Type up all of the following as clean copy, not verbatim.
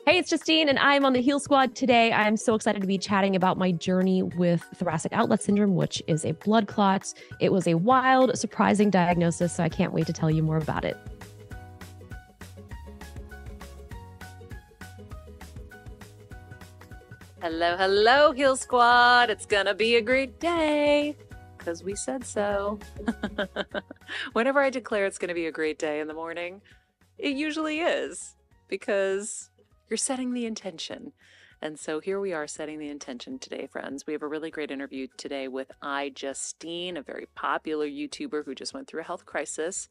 Hey, it's Justine, and I'm on the Heal Squad today. I'm so excited to be chatting about my journey with thoracic outlet syndrome, which is a blood clot. It was a wild, surprising diagnosis, so I can't wait to tell you more about it. Hello, hello, Heal Squad. It's gonna be a great day because we said so. Whenever I declare it's gonna be a great day in the morning, it usually is because you're setting the intention. And so here we are setting the intention today, friends. We have a really great interview today with iJustine, a very popular YouTuber who just went through a health crisis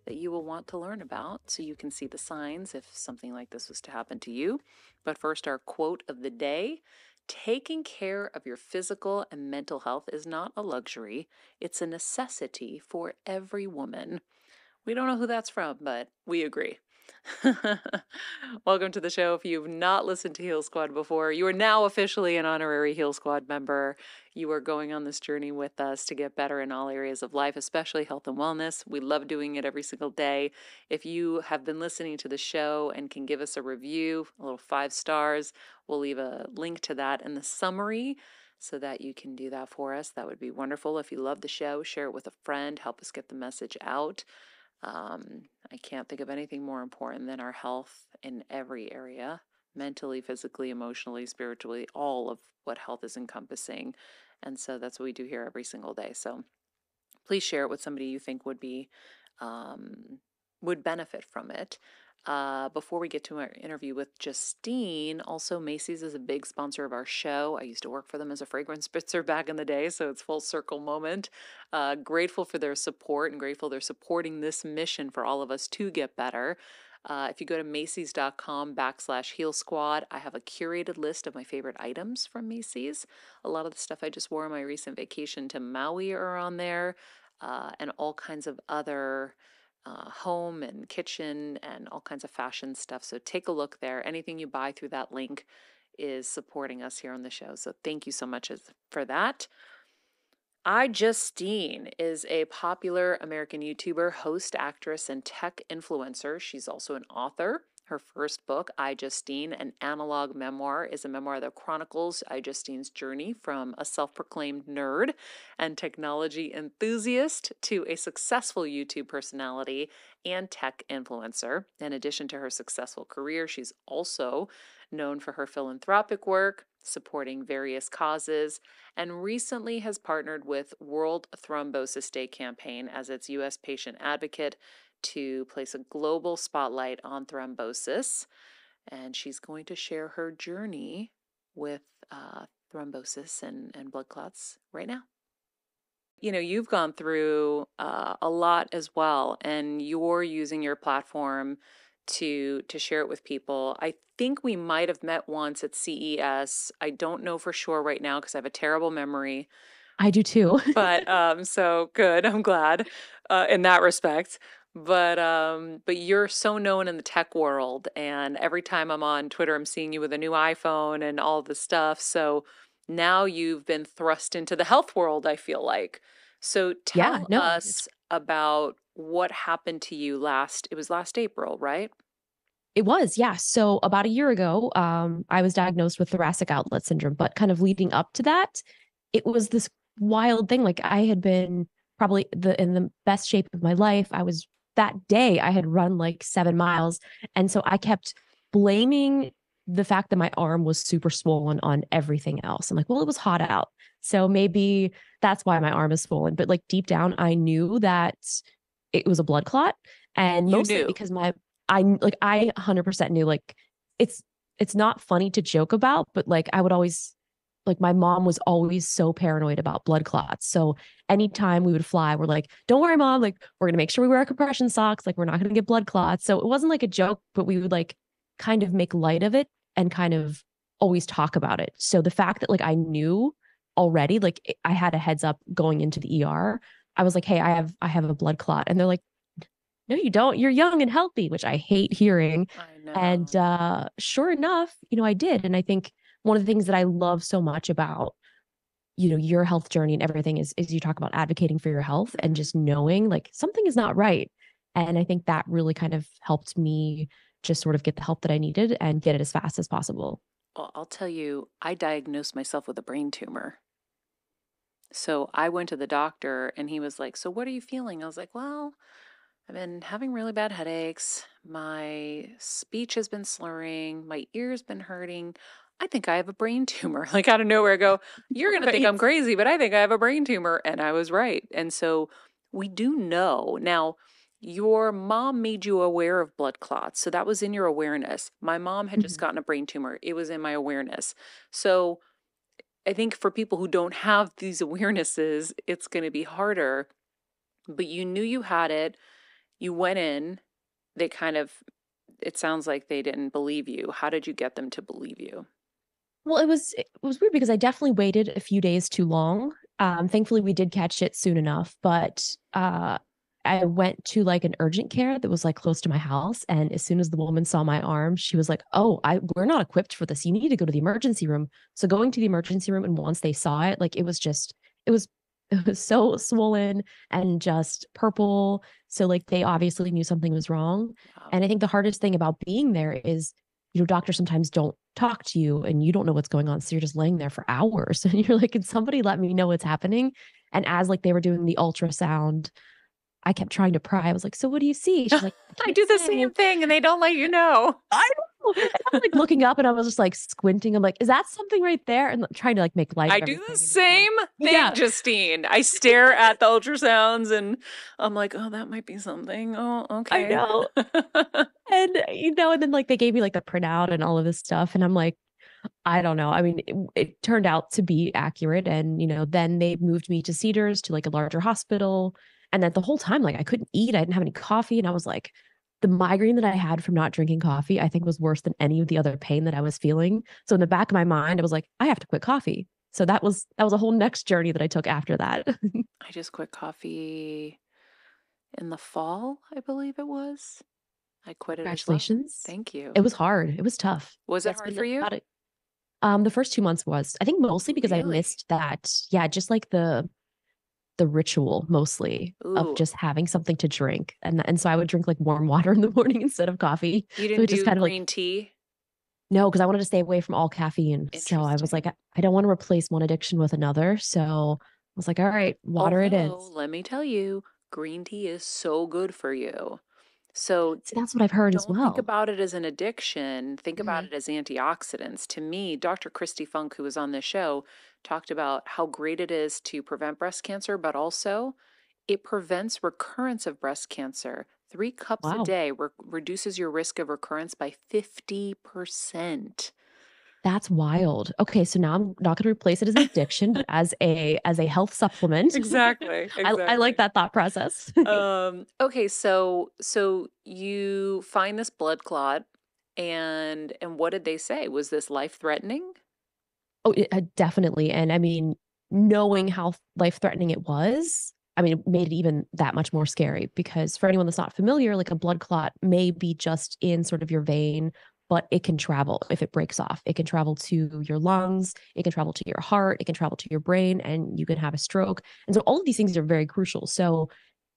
that you will want to learn about so you can see the signs if something like this was to happen to you. But first, our quote of the day: taking care of your physical and mental health is not a luxury, it's a necessity for every woman. We don't know who that's from, but we agree. Welcome to the show. If you've not listened to Heal Squad before, you are now officially an honorary Heal Squad member. You are going on this journey with us to get better in all areas of life, especially health and wellness. We love doing it every single day. If you have been listening to the show and can give us a review, a little 5 stars, we'll leave a link to that in the summary so that you can do that for us. That would be wonderful. If you love the show, share it with a friend, help us get the message out. I can't think of anything more important than our health in every area, mentally, physically, emotionally, spiritually, all of what health is encompassing. And so that's what we do here every single day. So please share it with somebody you think would benefit from it. Before we get to our interview with Justine, also Macy's is a big sponsor of our show. I used to work for them as a fragrance spitzer back in the day, so it's full circle moment. Grateful for their support and grateful they're supporting this mission for all of us to get better. If you go to Macy's.com/Heal Squad, I have a curated list of my favorite items from Macy's. A lot of the stuff I just wore on my recent vacation to Maui are on there, and all kinds of other home and kitchen and all kinds of fashion stuff. So take a look there. Anything you buy through that link is supporting us here on the show. So thank you so much for that. iJustine is a popular American YouTuber, host, actress, and tech influencer. She's also an author. Her first book, iJustine, an analog memoir, is a memoir that chronicles iJustine's journey from a self-proclaimed nerd and technology enthusiast to a successful YouTube personality and tech influencer. In addition to her successful career, she's also known for her philanthropic work, supporting various causes, and recently has partnered with World Thrombosis Day campaign as its U.S. patient advocate to place a global spotlight on thrombosis. And she's going to share her journey with thrombosis and blood clots right now. You know, you've gone through a lot as well, and you're using your platform to share it with people. I think we might have met once at CES. I don't know for sure right now because I have a terrible memory. I do too. But so good. I'm glad in that respect. But you're so known in the tech world, and every time I'm on Twitter, I'm seeing you with a new iPhone and all this stuff. So now you've been thrust into the health world, I feel like. So Yeah, tell no, us about what happened to you it was last April, right? it was. Yeah. So about a year ago, I was diagnosed with thoracic outlet syndrome, but kind of leading up to that, it was this wild thing. Like I had been probably in the best shape of my life. That day I had run like 7 miles. And so I kept blaming the fact that my arm was super swollen on everything else. I'm like, well, it was hot out. So maybe that's why my arm is swollen. But like deep down, I knew that it was a blood clot. And You mostly knew. because I 100% knew like it's it's not funny to joke about, but like I would always like my mom was always so paranoid about blood clots. So anytime we would fly, we're like, don't worry, mom, like we're gonna make sure we wear compression socks, like we're not gonna get blood clots. So it wasn't like a joke, but we would like kind of make light of it and kind of always talk about it. So the fact that like I knew already, like I had a heads up going into the ER. I was like, hey, I have a blood clot. And they're like, no, you don't. You're young and healthy, which I hate hearing. I And know. sure enough, I did. And I think one of the things that I love so much about, your health journey and everything is you talk about advocating for your health and Mhm. just knowing like something is not right. And I think that really kind of helped me just sort of get the help that I needed and get it as fast as possible. Well, I'll tell you, I diagnosed myself with a brain tumor. So I went to the doctor and he was like, "So what are you feeling?" I was like, "Well, I've been having really bad headaches. My speech has been slurring. My ear's been hurting. I think I have a brain tumor." Like out of nowhere, I go, "You're going to think Right. I'm crazy, but I think I have a brain tumor." And I was right. And so we do know. Now, your mom made you aware of blood clots. So that was in your awareness. My mom had just Mhm. gotten a brain tumor. It was in my awareness. So I think for people who don't have these awarenesses, it's going to be harder. But you knew you had it. You went in. They kind of, it sounds like they didn't believe you. How did you get them to believe you? Well, it was weird because I definitely waited a few days too long. Thankfully we did catch it soon enough, but I went to like an urgent care that was like close to my house, and as soon as the woman saw my arm, she was like, "Oh, I we're not equipped for this. You need to go to the emergency room." So going to the emergency room, and once they saw it, like it was it was so swollen and just purple. So like they obviously knew something was wrong. Wow. And I think the hardest thing about being there is, doctors sometimes don't talk to you and you don't know what's going on. So you're just laying there for hours and you're like, can somebody let me know what's happening? And as like they were doing the ultrasound, I kept trying to pry. I was like, so what do you see? She's like, I I can't do the say. same thing and they don't let you know. I know. And I'm like looking up and I was just like squinting. I'm like, is that something right there? And trying to like make light I of do the everything. And it's like, same thing, yeah, Justine. I stare at the ultrasounds and I'm like, oh, that might be something. Oh, I okay. know. And and then like they gave me like the printout and all of this stuff. And I'm like, I don't know. I mean, it turned out to be accurate. And, then they moved me to Cedars to like a larger hospital. And then the whole time, like I couldn't eat. I didn't have any coffee. And I was like, the migraine that I had from not drinking coffee, I think was worse than any of the other pain that I was feeling. So in the back of my mind, I was like, I have to quit coffee. So that was a whole next journey that I took after that. I just quit coffee in the fall, I believe it was. I quit it as well. Congratulations. Thank you. It was hard. It was tough. Was Yeah, it it's hard been for you? about it. The first 2 months was, I think mostly because I Really? missed that. Yeah, just like the ritual mostly of Ooh, just having something to drink. And so I would drink like warm water in the morning instead of coffee. you So didn't it just do kind of like, green tea? no, because I wanted to stay away from all caffeine. So I was like, Interesting. I don't want to replace one addiction with another. So I was like, all right, water it Although, is. let me tell you, green tea is so good for you. So So that's what I've heard as don't think well. about it as an addiction. Think about Mhm. it as antioxidants. To me, Dr. Christy Funk, who was on this show, talked about how great it is to prevent breast cancer, but also it prevents recurrence of breast cancer. 3 cups a Wow. day reduces your risk of recurrence by 50%. That's wild. Okay, so now I'm not going to replace it as an addiction, but as a health supplement. Exactly, I like exactly. that thought process. Okay, so you find this blood clot and what did they say? Was this life-threatening? Oh, definitely. And I mean, knowing how life threatening it was, I mean, it made it even that much more scary because for anyone that's not familiar, like a blood clot may be just in sort of your vein, but it can travel if it breaks off. It can travel to your lungs, it can travel to your heart, it can travel to your brain, and you can have a stroke. And so all of these things are very crucial. So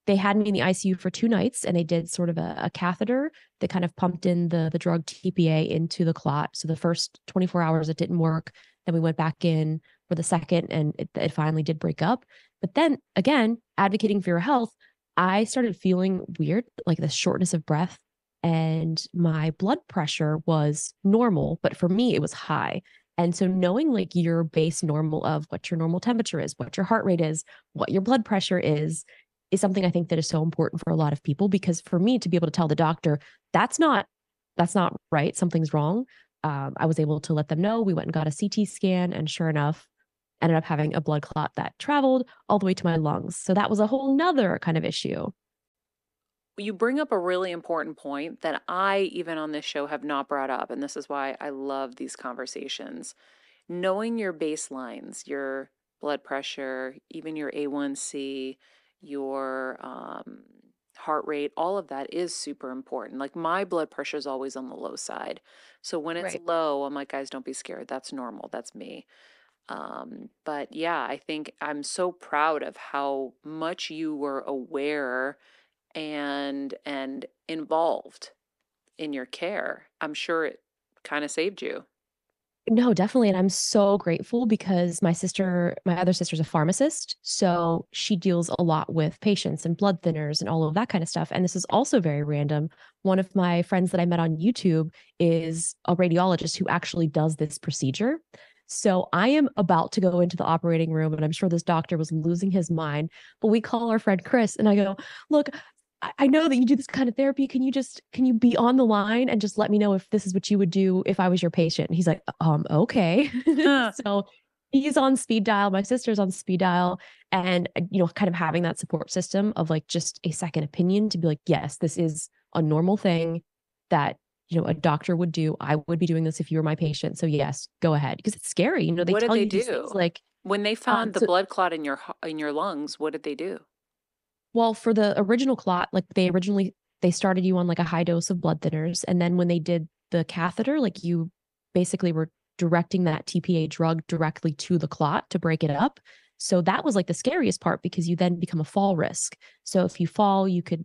they had me in the ICU for 2 nights and they did sort of a catheter that kind of pumped in the drug TPA into the clot. So the first 24 hours it didn't work. Then we went back in for the second and it finally did break up. But then again, advocating for your health, I started feeling weird, like this shortness of breath. And my blood pressure was normal, but for me, it was high. And so knowing like your base normal of what your normal temperature is, what your heart rate is, what your blood pressure is something I think that is so important for a lot of people because for me to be able to tell the doctor that's not right, something's wrong. I was able to let them know. We went and got a CT scan, and sure enough, ended up having a blood clot that traveled all the way to my lungs. So that was a whole nother kind of issue. You bring up a really important point that I, even on this show, have not brought up, and this is why I love these conversations. Knowing your baselines, your blood pressure, even your A1C, your heart rate, all of that is super important. Like my blood pressure is always on the low side. So when it's Right. low, I'm like, guys, don't be scared. That's normal. That's me. But yeah, I think I'm so proud of how much you were aware and involved. in your care. I'm sure it kind of saved you. No, definitely. And I'm so grateful because my other sister's a pharmacist. So she deals a lot with patients and blood thinners and all of that kind of stuff. And this is also very random. One of my friends that I met on YouTube is a radiologist who actually does this procedure. So I am about to go into the operating room, and I'm sure this doctor was losing his mind. But we call our friend Chris, and I go, look, I know that you do this kind of therapy. Can you be on the line and just let me know if this is what you would do if I was your patient? And he's like, okay. Huh. So he's on speed dial. My sister's on speed dial. And, kind of having that support system of like just a second opinion to be like, yes, this is a normal thing that, a doctor would do. I would be doing this if you were my patient. So yes, go ahead. Because it's scary. They What did tell they you these things do? like, When they found the so blood clot in your lungs, what did they do? well, for the original clot, like they started you on like a high dose of blood thinners, and then when they did the catheter, like you basically were directing that TPA drug directly to the clot to break it up. So that was like the scariest part because you then become a fall risk. So if you fall, you could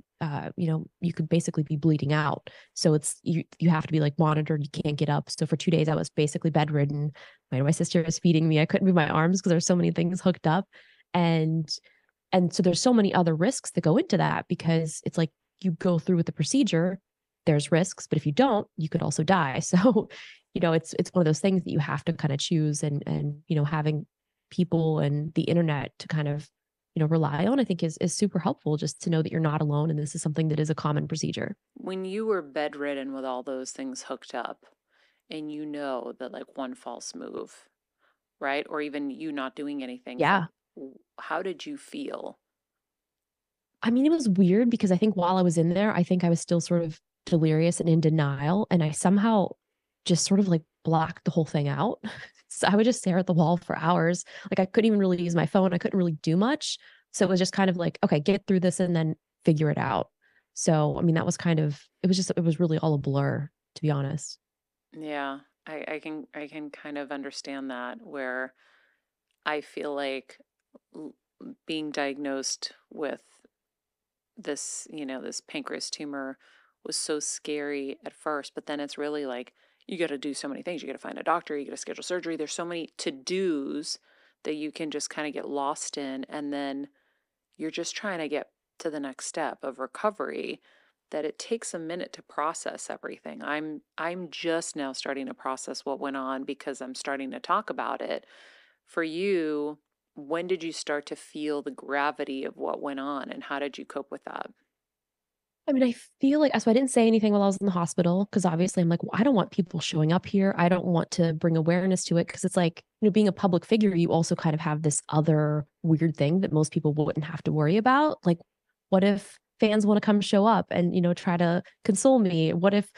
basically be bleeding out. So you have to be like monitored. You can't get up. So for 2 days, I was basically bedridden. My sister was feeding me. I couldn't move my arms because there's so many things hooked up, and so there's so many other risks that go into that because it's like you go through with the procedure, there's risks, but if you don't, you could also die. So, it's one of those things that you have to kind of choose, and having people and the internet to kind of, rely on, I think is super helpful just to know that you're not alone and this is something that is a common procedure. When you were bedridden with all those things hooked up, and you know that like one false move, right? Or even you not doing anything for, Yeah. how did you feel? I mean, it was weird because I think while I was in there, I think I was still sort of delirious and in denial. And I somehow just sort of like blocked the whole thing out. So I would just stare at the wall for hours. Like I couldn't even really use my phone. I couldn't really do much. So it was just kind of like, okay, get through this and then figure it out. So, I mean, that was kind of, it was really all a blur, to be honest. Yeah, I can kind of understand that where I feel like l- being diagnosed with this, this pancreas tumor was so scary at first, but then it's really like you got to do so many things. You got to find a doctor, you got to schedule surgery. There's so many to-dos that you can just kind of get lost in, and then you're just trying to get to the next step of recovery, that it takes a minute to process everything. I'm just now starting to process what went on because I'm starting to talk about it. For you, when did you start to feel the gravity of what went on, and how did you cope with that? I mean, I feel like so I didn't say anything while I was in the hospital because obviously I'm like, well, I don't want people showing up here. I don't want to bring awareness to it because it's like, being a public figure, you also kind of have this other weird thing that most people wouldn't have to worry about. Like, what if fans want to come show up and, try to console me? What if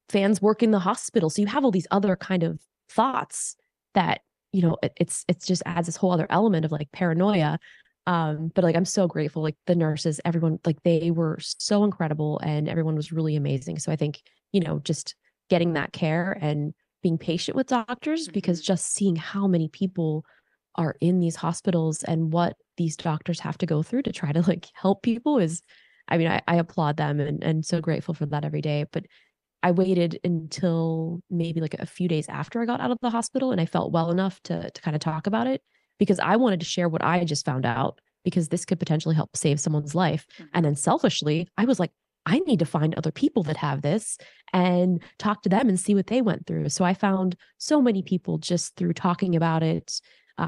fans work in the hospital? So you have all these other kind of thoughts that, it's just adds this whole other element of like paranoia. But like I'm so grateful, like the nurses, everyone, like they were so incredible and everyone was really amazing. So I think, just getting that care and being patient with doctors because Hmm. just seeing how many people are in these hospitals and what these doctors have to go through to try to like help people is, I mean, I applaud them and so grateful for that every day. But I waited until maybe like a few days after I got out of the hospital and I felt well enough to kind of talk about it because I wanted to share what I just found out because this could potentially help save someone's life. And Hmm. then selfishly, I was like, I need to find other people that have this and talk to them and see what they went through. So I found so many people just through talking about it,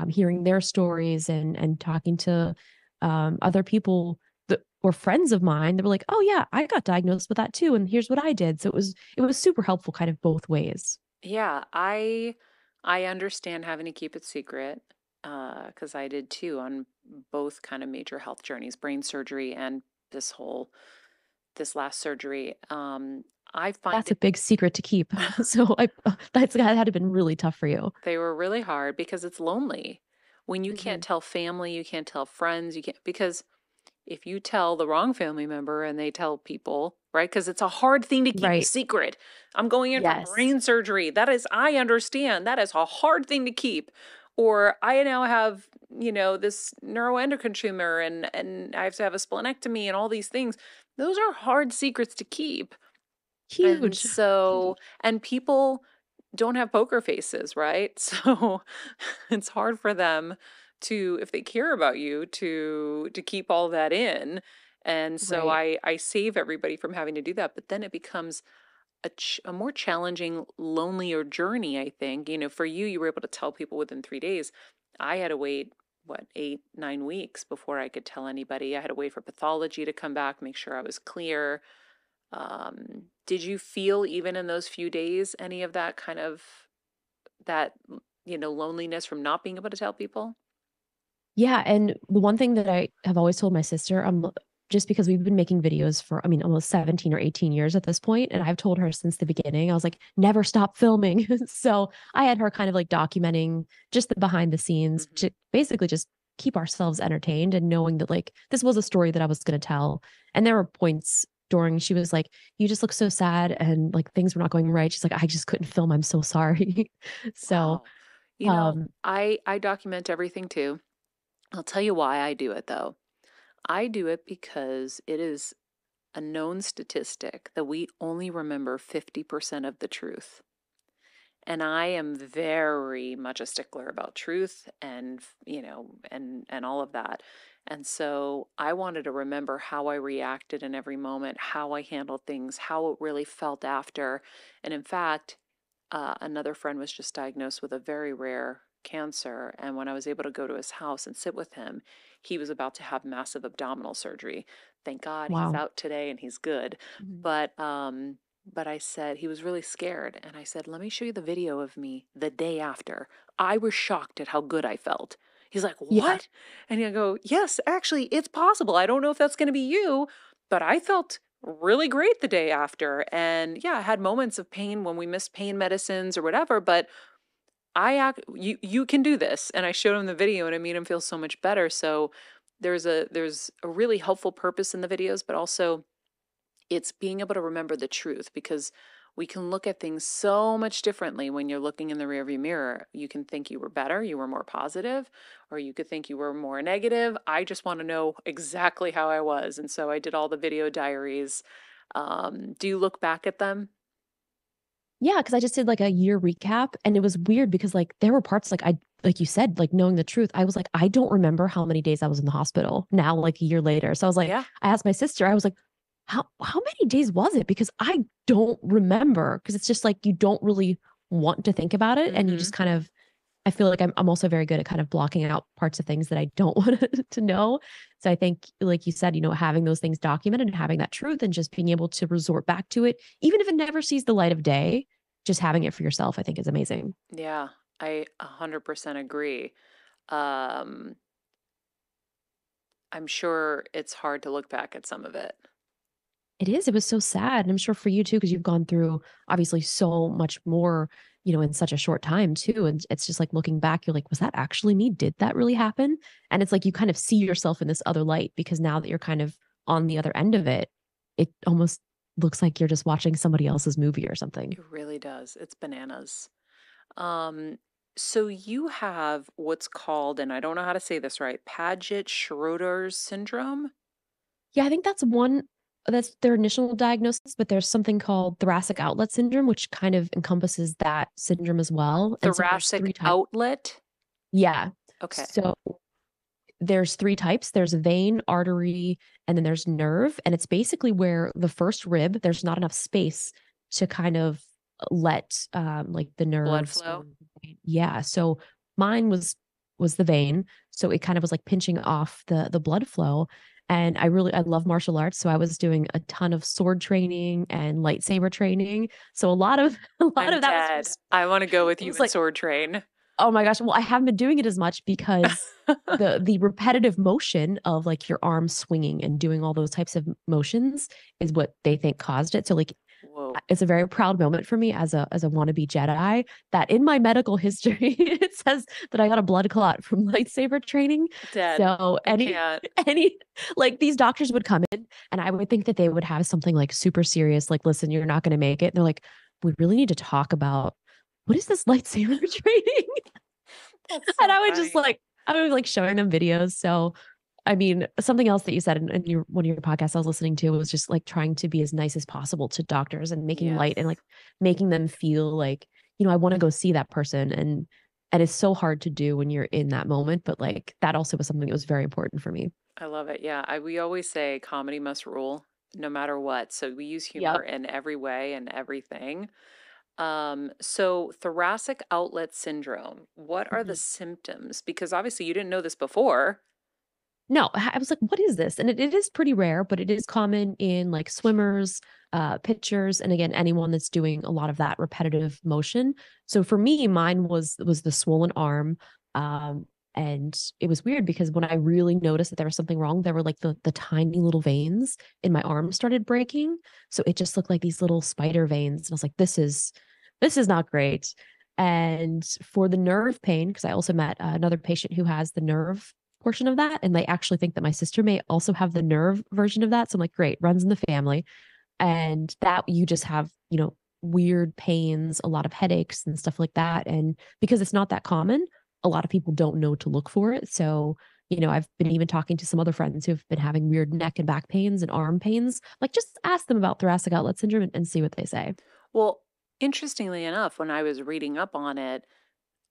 hearing their stories and talking to other people that were friends of mine that were like, "Oh yeah, I got diagnosed with that too, and here's what I did." So it was super helpful, kind of both ways. Yeah, I understand having to keep it secret, because I did too on both kind of major health journeys, brain surgery and this last surgery. I find That's a it big secret to keep. So that had to been really tough for you. they were really hard because it's lonely when you can't Mhm. tell family, you can't tell friends, you can't, because if you tell the wrong family member and they tell people, right? Because it's a hard thing to keep a Right. secret. I'm going in for Yes. brain surgery. That is, I understand, that is a hard thing to keep. Or I now have, this neuroendocrine tumor, and I have to have a splenectomy and all these things. Those are hard secrets to keep. And Huge. so, and people don't have poker faces, right? So it's hard for them to, if they care about you, to keep all that in. And so Right. I save everybody from having to do that, but then it becomes a more challenging, lonelier journey, I think. You know, for you, you were able to tell people within 3 days. I had to wait, what, 8, 9 weeks before I could tell anybody. I had to wait for pathology to come back, make sure I was clear. Did you feel even in those few days any of that kind of that, loneliness from not being able to tell people? Yeah, and the one thing that I have always told my sister, just because we've been making videos for, I mean, almost 17 or 18 years at this point, and I've told her since the beginning, I was like, never stop filming. So I had her kind of like documenting just the behind the scenes Hmm. to basically just keep ourselves entertained and knowing that like this was a story that I was going to tell. And there were points during she was like, you just look so sad and like things were not going right. She's like, I just couldn't film. I'm so sorry. So Wow. um I document everything too. I'll tell you why I do it though. I do it because it is a known statistic that we only remember 50% of the truth. And I am very much a stickler about truth and, and all of that. And so I wanted to remember how I reacted in every moment, how I handled things, how it really felt after. And in fact, another friend was just diagnosed with a very rare cancer. And when I was able to go to his house and sit with him, he was about to have massive abdominal surgery. Thank God he's wow. out today and he's good. Mhm. But I said, he was really scared. And I said, let me show you the video of me the day after. I was shocked at how good I felt. He's like, Yeah. what? And I go, yes, actually, it's possible. I don't know if that's going to be you, but I felt really great the day after. And yeah, I had moments of pain when we missed pain medicines or whatever, but you can do this. And I showed him the video and it made him feel so much better. So there's a really helpful purpose in the videos, but also it's being able to remember the truth because we can look at things so much differently when you're looking in the rearview mirror. You can think you were better, you were more positive, or you could think you were more negative. I just want to know exactly how I was. And so I did all the video diaries. Do you look back at them? Yeah, because I just did like a year recap and it was weird because like there were parts like I like you said, like knowing the truth, I was like, I don't remember how many days I was in the hospital now, like a year later. So I was like, Yeah. I asked my sister, I was like, how many days was it? Because I don't remember. Because it's just like you don't really want to think about it and you Mm-hmm. just kind of I feel like I'm also very good at kind of blocking out parts of things that I don't want to know. So I think, like you said, having those things documented and having that truth and just being able to resort back to it, even if it never sees the light of day, just having it for yourself, I think is amazing. Yeah, I 100% agree. Um, I'm sure it's hard to look back at some of it. It is. It was so sad. And I'm sure for you too, because you've gone through obviously so much more, in such a short time too. And it's just like looking back, you're like, was that actually me? Did that really happen? And it's like you kind of see yourself in this other light because now that you're kind of on the other end of it, it almost looks like you're just watching somebody else's movie or something. It really does. It's bananas. Um, so you have what's called, and I don't know how to say this right, Paget-Schroeder's syndrome? Yeah, I think that's their initial diagnosis, but there's something called thoracic outlet syndrome, which kind of encompasses that syndrome as well. And so there's Thoracic three types. outlet? Yeah. Okay. So there's three types. There's vein, artery, and then there's nerve. And it's basically where the first rib, there's not enough space to kind of let like the Blood nerves flow? or yeah. So mine was the vein. So it kind of was like pinching off the blood flow. And I love martial arts. So I was doing a ton of sword training and lightsaber training. So a lot of a lot I'm of that was dead. I want to go with it you was and like sword train. oh my gosh. Well, I haven't been doing it as much because the repetitive motion of like your arms swinging and doing all those types of motions is what they think caused it. So like Whoa. it's a very proud moment for me as a wannabe Jedi that in my medical history it says that I got a blood clot from lightsaber training. Dead. So I can't. any like these doctors would come in and I would think that they would have something like super serious, like, listen, you're not gonna make it. And they're like, we really need to talk about what is this lightsaber training? That's And so funny. I was like showing them videos. So I mean, something else that you said in one of your podcasts I was listening to was just like trying to be as nice as possible to doctors and making light and Yes. like making them feel like, I want to go see that person. And it's so hard to do when you're in that moment. But like that also was something that was very important for me. I love it. Yeah, we always say comedy must rule no matter what. So we use humor Yep. in every way and everything. So thoracic outlet syndrome, what are the Mhm. symptoms? Because obviously you didn't know this before. No, I was like, what is this? And it is pretty rare, but it is common in like swimmers, pitchers, and again, anyone that's doing a lot of that repetitive motion. So for me, mine was the swollen arm. Um, and it was weird because when I really noticed that there was something wrong, there were like the tiny little veins in my arm started breaking. So it just looked like these little spider veins. And I was like, this is not great. And for the nerve pain, because I also met another patient who has the nerve portion of that. And they actually think that my sister may also have the nerve version of that. So I'm like, great, runs in the family. And that you just have, weird pains, a lot of headaches and stuff like that. And because it's not that common, a lot of people don't know to look for it. So, I've been even talking to some other friends who've been having weird neck and back pains and arm pains. Like, just ask them about thoracic outlet syndrome and see what they say. Well, interestingly enough, when I was reading up on it,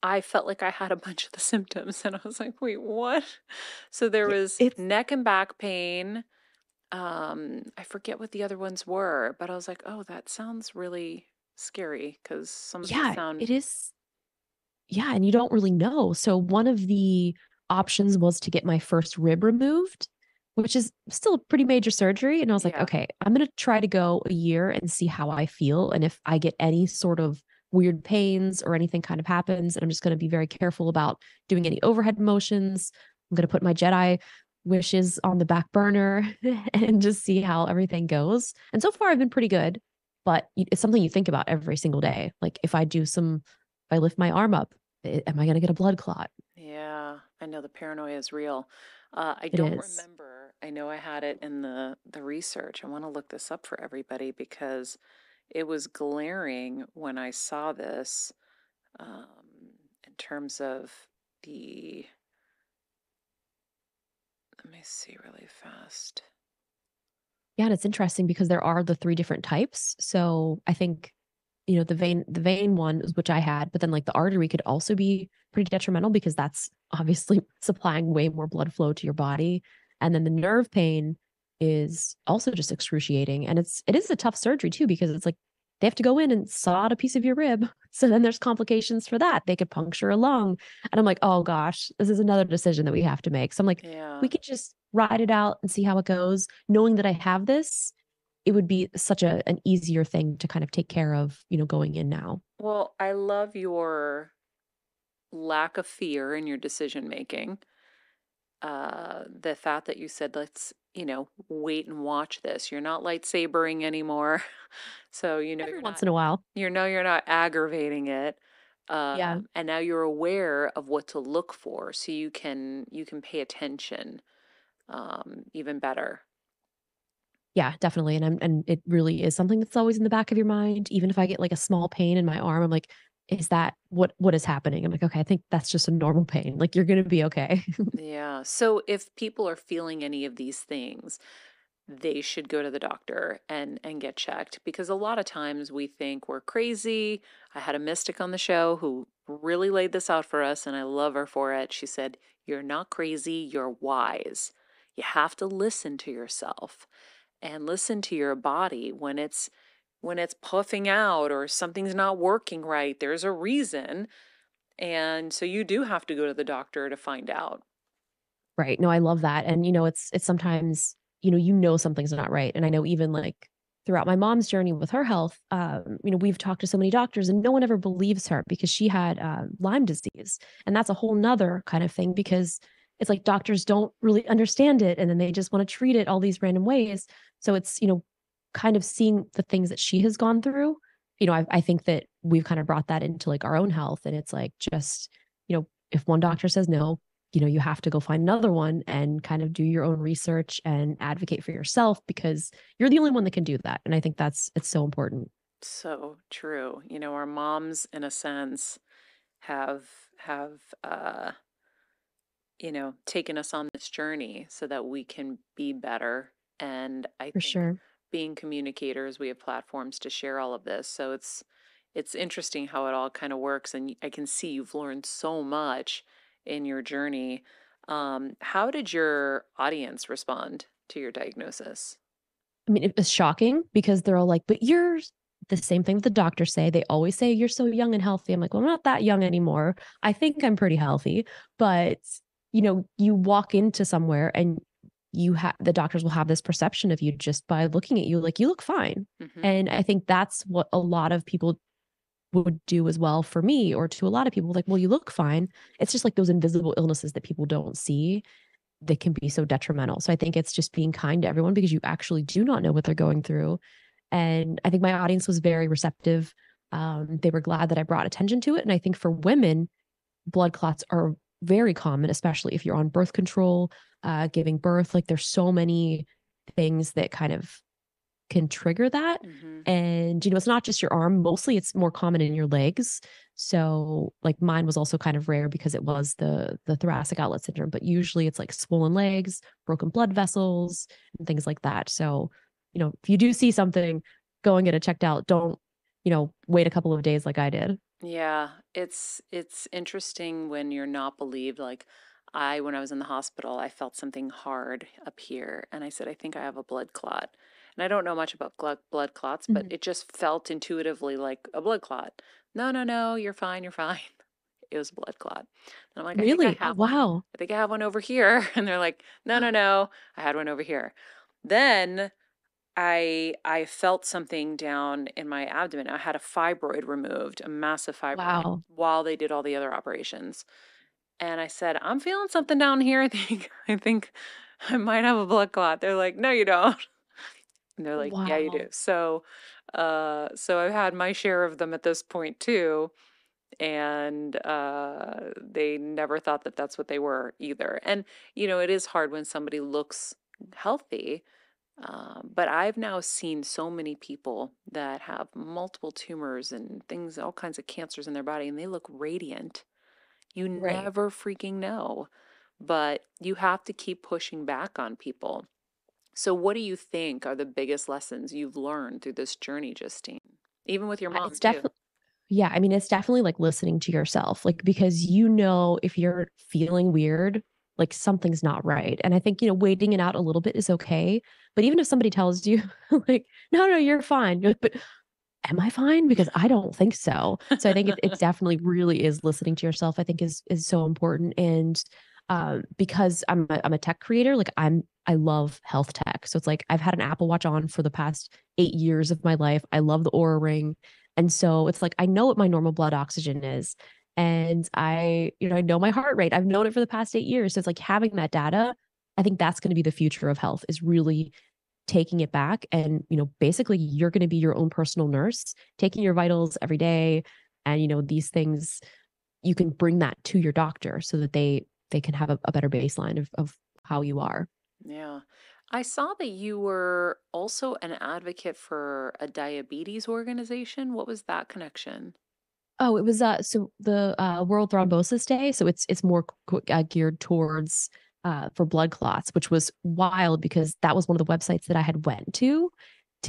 I felt like I had a bunch of the symptoms and I was like, wait, what? So there Yeah, was it's neck and back pain. I forget what the other ones were, but I was like, oh, that sounds really scary because some of these yeah, sound, it is. Yeah, and you don't really know. So one of the options was to get my first rib removed, which is still a pretty major surgery. And I was like, yeah. okay, I'm going to try to go a year and see how I feel. And if I get any sort of weird pains or anything kind of happens, and I'm just going to be very careful about doing any overhead motions. I'm going to put my Jedi wishes on the back burner and just see how everything goes. And so far, I've been pretty good, but it's something you think about every single day. Like if I lift my arm up, am I going to get a blood clot? Yeah, I know the paranoia is real. I It don't is. remember. I know I had it in the research. I want to look this up for everybody because it was glaring when I saw this um, in terms of the. Let me see really fast. Yeah, and it's interesting because there are the three different types. So I think, the vein one is which I had, but then like the artery could also be pretty detrimental because that's obviously supplying way more blood flow to your body. And then the nerve pain is also just excruciating. And it is a tough surgery too, because it's like they have to go in and saw out a piece of your rib. So then there's complications for that. They could puncture a lung. And I'm like, oh gosh, this is another decision that we have to make. So I'm like, Yeah. we could just ride it out and see how it goes, knowing that I have this. It would be such an easier thing to kind of take care of, going in now. Well, I love your lack of fear in your decision making. The fact that you said, let's, wait and watch this. You're not lightsabering anymore. So, Every once in a while. you're not aggravating it. Yeah. And now you're aware of what to look for so you can pay attention even better. Yeah, definitely. And it really is something that's always in the back of your mind. Even if I get like a small pain in my arm, I'm like, is that what is happening? I'm like, okay, I think that's just a normal pain. Like you're gonna be okay. Yeah. So if people are feeling any of these things, they should go to the doctor and get checked because a lot of times we think we're crazy. I had a mystic on the show who really laid this out for us and I love her for it. She said, "You're not crazy, you're wise. You have to listen to yourself and listen to your body when it's puffing out or something's not working right. There's a reason, and so you do have to go to the doctor to find out." Right. No, I love that. And it's sometimes, something's not right. And I know even like throughout my mom's journey with her health, we've talked to so many doctors and no one ever believes her because she had Lyme disease. And that's a whole nother kind of thing because it's like doctors don't really understand it and then they just want to treat it all these random ways. So it's, kind of seeing the things that she has gone through. I think that we've kind of brought that into like our own health. And it's like just, if one doctor says no, you have to go find another one and kind of do your own research and advocate for yourself because you're the only one that can do that. And I think it's so important. So true. Our moms, in a sense, have taken us on this journey so that we can be better. And I For think sure. being communicators, we have platforms to share all of this. So it's interesting how it all kind of works. And I can see you've learned so much in your journey. How did your audience respond to your diagnosis? I mean, it was shocking because they're all like, but you're the same thing that the doctors say. They always say you're so young and healthy. I'm like, well, I'm not that young anymore. I think I'm pretty healthy. But, you walk into somewhere and the doctors will have this perception of you just by looking at you, like you look fine. Hmm. And I think that's what a lot of people would do as well for me, or to a lot of people, like, well, you look fine. It's just like those invisible illnesses that people don't see that can be so detrimental. So I think it's just being kind to everyone because you actually do not know what they're going through. And I think my audience was very receptive. They were glad that I brought attention to it. And I think for women, blood clots are very common, especially if you're on birth control, giving birth. Like there's so many things that kind of can trigger that. Hmm. And, it's not just your arm. Mostly it's more common in your legs. So like mine was also kind of rare because it was the thoracic outlet syndrome, but usually it's like swollen legs, broken blood vessels, and things like that. So, if you do see something, go and get it checked out. Don't, wait a couple of days like I did. Yeah, it's interesting when you're not believed. Like when I was in the hospital, I felt something hard up here, and I said, I think I have a blood clot. And I don't know much about blood clots, but Mhm. it just felt intuitively like a blood clot. No, no, no, you're fine, you're fine. It was a blood clot. And I'm like, I think I Really? Oh, have one. wow. I think I have one over here. And they're like, no, no, no, I had one over here. Then I felt something down in my abdomen. I had a fibroid removed, a massive fibroid, Wow. while they did all the other operations. And I said, I'm feeling something down here. I think I might have a blood clot. They're like, no, you don't. And they're like, yeah, you do. Wow. So I've had my share of them at this point too. And they never thought that that's what they were either. And, it is hard when somebody looks healthy, but I've now seen so many people that have multiple tumors and things, all kinds of cancers in their body, and they look radiant. You Right. never freaking know, but you have to keep pushing back on people. So, what do you think are the biggest lessons you've learned through this journey, Justine? Even with your mom, It's too. definitely, yeah, I mean, it's definitely like listening to yourself, like, because if you're feeling weird, like something's not right. And I think, waiting it out a little bit is okay. But even if somebody tells you, like, no, no, you're fine, you're like, but am I fine? Because I don't think so. So I think it definitely really is listening to yourself, I think is so important. And because I'm a tech creator, like I love health tech. So it's like I've had an Apple Watch on for the past 8 years of my life. I love the Aura Ring. And so it's like I know what my normal blood oxygen is. And I know my heart rate. I've known it for the past 8 years. So it's like having that data, I think that's going to be the future of health, is really taking it back. And basically you're going to be your own personal nurse, taking your vitals every day. And these things, you can bring that to your doctor so that they can have a better baseline of how you are. Yeah. I saw that you were also an advocate for a diabetes organization. What was that connection? Oh, it was so the World Thrombosis Day. So it's more geared towards for blood clots, which was wild because that was one of the websites that I had went to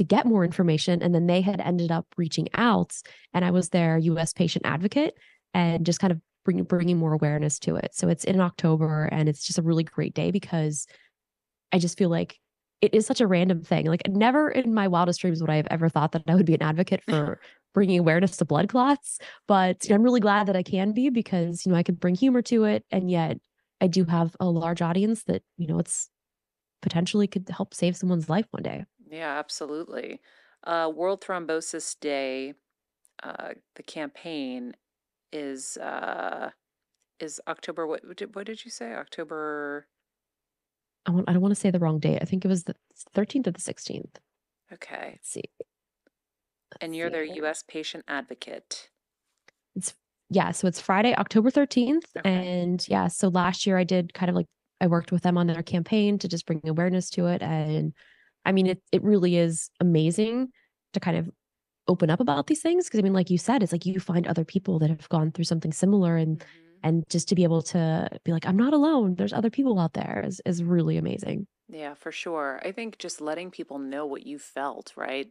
get more information, and then they had ended up reaching out, and I was their U.S. patient advocate and just kind of bringing more awareness to it. So it's in October, and it's just a really great day because I just feel like it is such a random thing. Like never in my wildest dreams would I have ever thought that I would be an advocate for bringing awareness to blood clots. But I'm really glad that I can be because, I could bring humor to it. And yet I do have a large audience that, it's potentially could help save someone's life one day. Yeah, absolutely. World Thrombosis Day, the campaign is October. What did you say? October. I don't want to say the wrong date. I think it was the 13th or the 16th. Okay. Let's see. And Let's you're see their here. U.S. patient advocate. It's yeah, so it's Friday, October 13th. Okay. And yeah, so last year I did kind of like I worked with them on their campaign to just bring awareness to it. And I mean it really is amazing to kind of open up about these things. Cause I mean, like you said, it's like you find other people that have gone through something similar and Hmm. And just to be able to be like, I'm not alone. There's other people out there is really amazing. Yeah, for sure. I think just letting people know what you felt, right?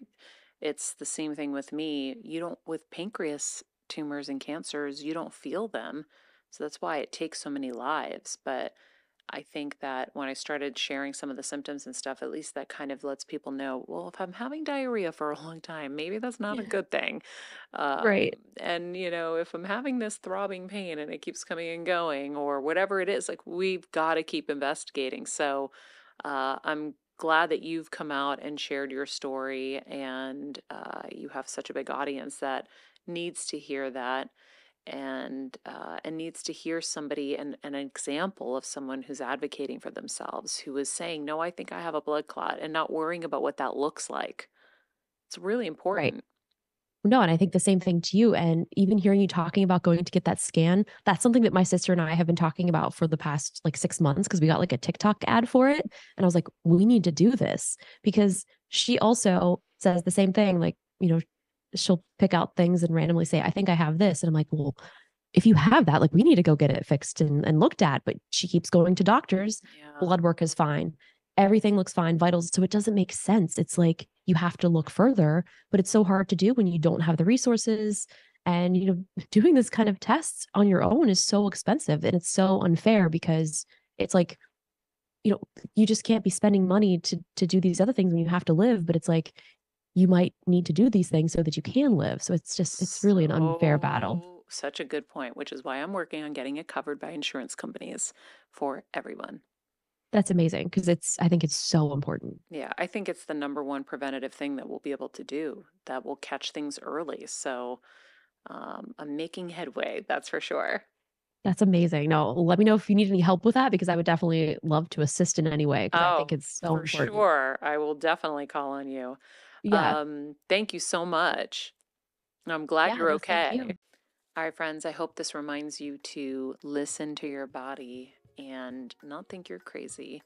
It's the same thing with me. You don't, with pancreas tumors and cancers, you don't feel them. So that's why it takes so many lives. But I think that when I started sharing some of the symptoms and stuff, at least that kind of lets people know, well, if I'm having diarrhea for a long time, maybe that's not a Yeah. good thing. Right. And, if I'm having this throbbing pain and it keeps coming and going or whatever it is, like we've got to keep investigating. So I'm glad that you've come out and shared your story and you have such a big audience that needs to hear that and needs to hear somebody and an example of someone who's advocating for themselves, who is saying, no, I think I have a blood clot, and not worrying about what that looks like. It's really Right. important. No, and I think the same thing to you. And even hearing you talking about going to get that scan, that's something that my sister and I have been talking about for the past like 6 months because we got like a TikTok ad for it. And I was like, we need to do this because she also says the same thing. Like, she'll pick out things and randomly say, I think I have this. And I'm like, well, if you have that, like we need to go get it fixed and looked at. But she keeps going to doctors. Yeah. Blood work is fine. Everything looks fine, vitals. So it doesn't make sense. It's like you have to look further, but it's so hard to do when you don't have the resources. And, doing this kind of tests on your own is so expensive and it's so unfair because it's like, you just can't be spending money to do these other things when you have to live. But it's like you might need to do these things so that you can live. So it's really an unfair battle. Such a good point, which is why I'm working on getting it covered by insurance companies for everyone. That's amazing because I think it's so important. Yeah, I think it's the number one preventative thing that we'll be able to do that will catch things early. So I'm making headway, that's for sure. That's amazing. No, let me know if you need any help with that because I would definitely love to assist in any way because I think Oh, it's so for important. sure. I will definitely call on you. Yeah. Thank you so much. I'm glad Yeah. you're No, thank okay. you. All right, friends, I hope this reminds you to listen to your body and not think you're crazy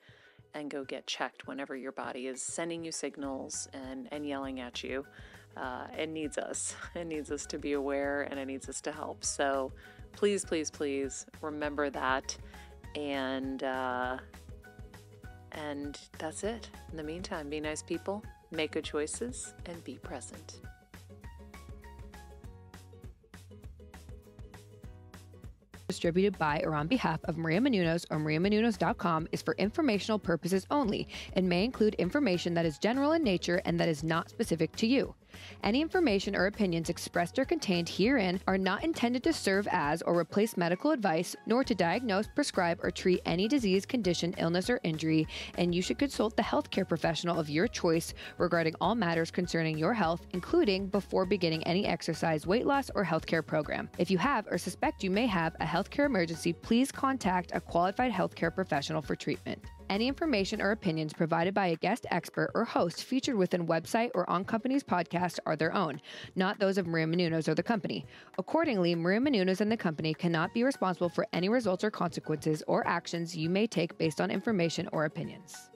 and go get checked whenever your body is sending you signals and yelling at you. It needs us. It needs us to be aware and it needs us to help. So please, please, please remember that. And that's it. In the meantime, be nice people, make good choices, and be present. Distributed by or on behalf of Maria Menounos or mariamenounos.com is for informational purposes only and may include information that is general in nature and that is not specific to you. Any information or opinions expressed or contained herein are not intended to serve as or replace medical advice, nor to diagnose, prescribe, or treat any disease, condition, illness, or injury, and you should consult the healthcare professional of your choice regarding all matters concerning your health, including before beginning any exercise, weight loss, or healthcare program. If you have or suspect you may have a healthcare emergency, please contact a qualified healthcare professional for treatment. Any information or opinions provided by a guest expert or host featured within website or on company's podcast are their own, not those of Maria Menounos or the company. Accordingly, Maria Menounos and the company cannot be responsible for any results or consequences or actions you may take based on information or opinions.